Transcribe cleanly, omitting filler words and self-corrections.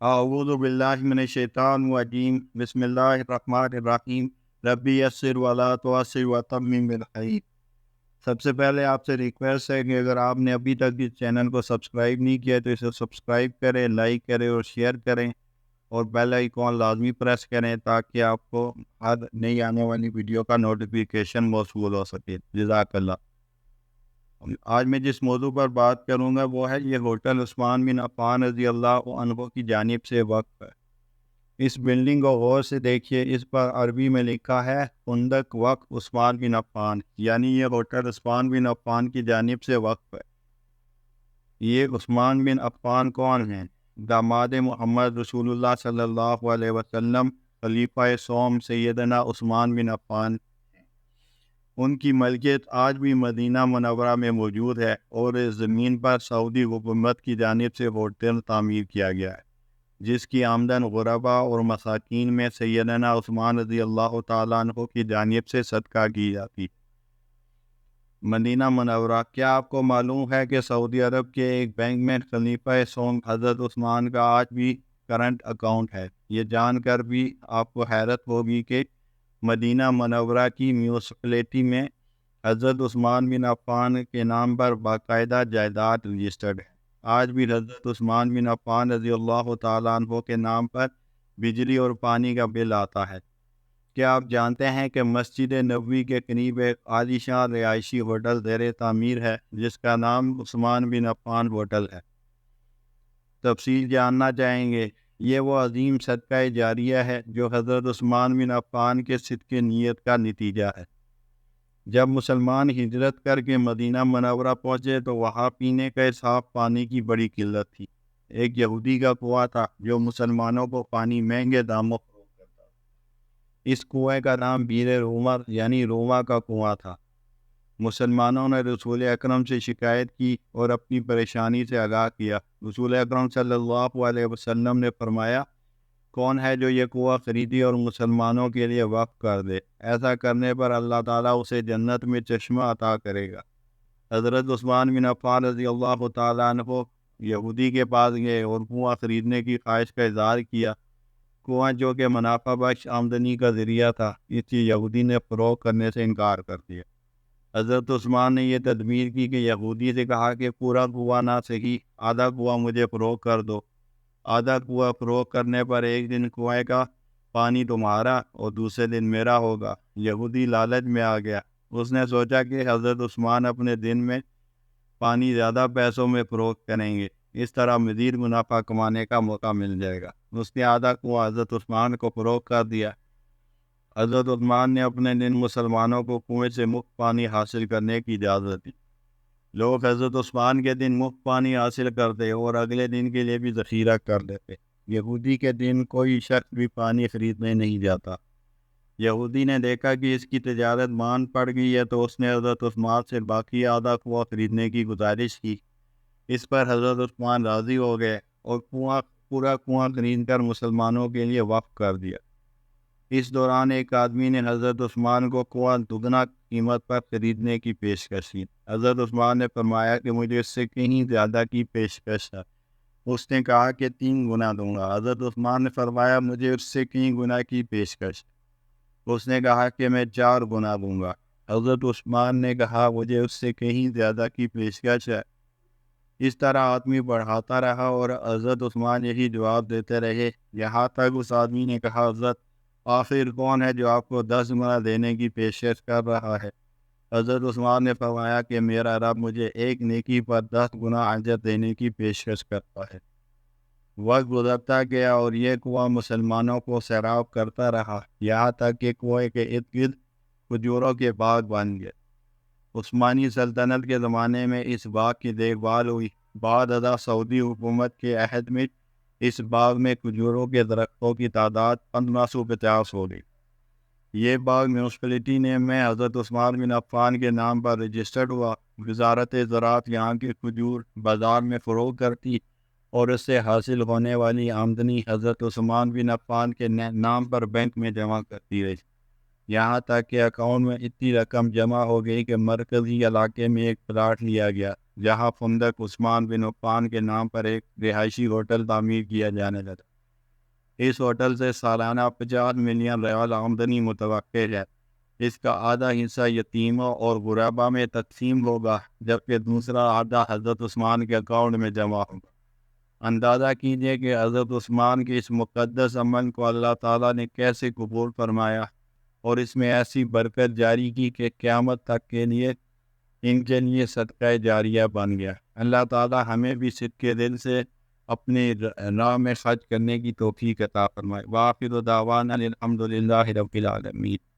अऊज़ु बिल्लाहि मिनश्शैतानिर्रजीम बिस्मिल्लाहिर्रहमानिर्रहीम रब्बी यस्सिर वला तुअस्सिर वतम्मिम बिल खैर। सबसे पहले आपसे रिक्वेस्ट है कि अगर आपने अभी तक इस चैनल को सब्सक्राइब नहीं किया तो इसे सब्सक्राइब करें, लाइक करें और शेयर करें और बेल आइकॉन लाजमी प्रेस करें ताकि आपको हर नई आने वाली वीडियो का नोटिफिकेशन मौसूल हो सके। जज़ाकल्लाह। आज मैं जिस मौजू पर बात करूँगा वो है ये होटल उस्मान बिन अफ़्फ़ान रज़ी अल्लाह अन्हु की जानिब से वक़्फ़ है। इस बिल्डिंग को गौर से देखिए, इस पर अरबी में लिखा है फुंदक वक़्फ़ उस्मान बिन अफ़्फ़ान, यानी ये होटल उस्मान बिन अफ़्फ़ान की जानिब से वक़्फ़ है। ये उस्मान बिन अफ़्फ़ान कौन हैं? दामाद मोहम्मद रसूलुल्लाह सल्लल्लाहु अलैहि वसल्लम, खलीफा सोम सैयदना उस्मान बिन अफ़्फ़ान। उनकी मलकियत आज भी मदीना मुनव्वरा में मौजूद है और इस ज़मीन पर सऊदी हुकूमत की जानिब से होटल तामीर किया गया है, जिसकी आमदन गुरबा और मसाकीन में सैयदना उस्मान रज़ी अल्लाह ताला अन्हु की जानिब से सदका की जाती। मदीना मुनव्वरा, क्या आपको मालूम है कि सऊदी अरब के एक बैंक में खलीफा सोम हज़रत उस्मान का आज भी करंट अकाउंट है? ये जानकर भी आपको हैरत होगी कि मदीना मुनव्वरा की म्यूनसिपैलिटी में हज़रत उस्मान बिन अफ़्फ़ान के नाम पर बाकायदा जायदाद रजिस्टर्ड है। आज भी हज़रत उस्मान बिन अफ़्फ़ान रज़ी अल्लाह ताला अन्हु के नाम पर बिजली और पानी का बिल आता है। क्या आप जानते हैं कि मस्जिद नबवी के करीब एक आलीशान रिहायशी होटल ज़ेर तामीर है जिसका नाम उस्मान बिन अफ़्फ़ान होटल है? तफसील जानना चाहेंगे? ये वो अजीम सदका जारिया है जो हज़रत उस्मान बिन अफ़्फ़ान के सिद्क़ नीयत का नतीजा है। जब मुसलमान हिजरत करके मदीना मुनव्वरा पहुँचे तो वहाँ पीने के साफ पानी की बड़ी किल्लत थी। एक यहूदी का कुआं था जो मुसलमानों को पानी महंगे दामों पर फरोख्त करता था। इस कुएं का नाम बीर रोमा यानी रोमा का कुआं था। मुसलमानों ने रसूल अकरम से शिकायत की और अपनी परेशानी से आगाह किया। रसूल अकरम सल्लल्लाहु अलैहि वसल्लम ने फरमाया, कौन है जो ये कुआं खरीदी और मुसलमानों के लिए वक्फ कर दे? ऐसा करने पर अल्लाह ताला उसे जन्नत में चश्मा अता करेगा। हज़रत उस्मान बिन अफ़्फ़ान रज़ी अल्लाह ताला अन्हु यहूदी के पास गए और कुआं खरीदने की ख्वाहिश का इज़हार किया। कुआं जो कि मुनाफा बख्श आमदनी का ज़रिया था, इसी यहूदी ने फ़रोख्त करने से इनकार कर दिया। हज़रत उस्मान ने यह तदबीर की कि यहूदी से कहा कि पूरा कुआं ना सही, आधा कुआं मुझे फ़रोख्त कर दो। आधा कुआं फ़रोख्त करने पर एक दिन कुएं का पानी तुम्हारा और दूसरे दिन मेरा होगा। यहूदी लालच में आ गया। उसने सोचा कि हज़रत उस्मान अपने दिन में पानी ज़्यादा पैसों में फ़रोख्त करेंगे, इस तरह मज़ीद मुनाफा कमाने का मौका मिल जाएगा। उसने आधा कुआं हज़रत उस्मान को फ़रोख्त कर दिया। हज़रत उस्मान ने अपने दिन मुसलमानों को कुएं से मुफ्त पानी हासिल करने की इजाज़त दी। लोग हज़रत उस्मान के दिन मुफ्त पानी हासिल करते और अगले दिन के लिए भी ज़ख़ीरा कर लेते। यहूदी के दिन कोई शख्स भी पानी ख़रीदने नहीं जाता। यहूदी ने देखा कि इसकी तिजारत मान पड़ गई है तो उसने हज़रत उस्मान से बाकी आधा कुआं ख़रीदने की गुजारिश की। इस पर हज़रत उस्मान राज़ी हो गए और पूरा कुआं ख़रीद कर मुसलमानों के लिए वक़्फ़ कर दिया। इस दौरान एक आदमी ने हज़रत उस्मान को कुआं दुगना कीमत पर ख़रीदने की पेशकश की। हज़रत उस्मान ने फरमाया कि मुझे इससे कहीं ज़्यादा की पेशकश है। उसने कहा कि 3 गुना दूंगा। हज़रत उस्मान ने फरमाया मुझे उससे कहीं गुना की पेशकश। उसने कहा कि मैं 4 गुना दूंगा। हज़रत उस्मान ने कहा मुझे उससे कहीं ज़्यादा की पेशकश है। इस तरह आदमी बढ़ाता रहा और हज़रत उस्मान यही जवाब देते रहे, यहाँ तक उस आदमी ने कहा, हज़रत आखिर कौन है जो आपको 10 गुना देने की पेशकश कर रहा है? हज़रत उस्मान ने फरमाया कि मेरा रब मुझे एक नेकी पर 10 गुना अजर देने की पेशकश करता है। वक्त गुजरता गया और ये कुआं मुसलमानों को सैराब करता रहा, यहाँ तक कि कुएं के इर्द गिर्द खजूरों के बाग बन गए। उस्मानी सल्तनत के ज़माने में इस बाग की देखभाल हुई। बाद अदा सऊदी हुकूमत के अहद में इस बाग में खजूरों के दरख्तों की तादाद 1550 हो गई। ये बाग म्यूनसिपैलिटी ने में हज़रत उस्मान बिन अफ़्फ़ान के नाम पर रजिस्टर्ड हुआ। वज़ारत ज़राअत यहाँ के खजूर बाज़ार में फ़रोख्त करती और इससे हासिल होने वाली आमदनी हज़रत उस्मान बिन अफ़्फ़ान के नाम पर बैंक में जमा करती रही। यहाँ तक कि अकाउंट में इतनी रकम जमा हो गई कि मरकज़ी इलाके में एक प्लाट लिया गया जहाँ फुंदक उस्मान बिन अफ़्फ़ान के नाम पर एक रिहायशी होटल तामीर किया जाने लगा। اس ہوٹل سے سالانہ 50 ملین ریال آمدنی متوقع ہے۔ اس کا آدھا حصہ یتیموں اور غربا میں تقسیم ہوگا، جبکہ دوسرا آدھا حضرت عثمان کے اکاؤنٹ میں جمع ہوگا۔ اندازہ کیجیے کہ حضرت عثمان کے اس مقدس عمل کو اللہ تعالیٰ نے کیسے قبول فرمایا اور اس میں ایسی برکت جاری کی کہ قیامت تک کے لیے ان کے لیے صدقہ جاریہ بن گیا۔ اللہ تعالیٰ ہمیں بھی صدقے دل سے اپنے راہ میں خرچ کرنے کی توفیق عطا فرمائے۔ وآخر دعوانا الحمد للہ رب العالمین۔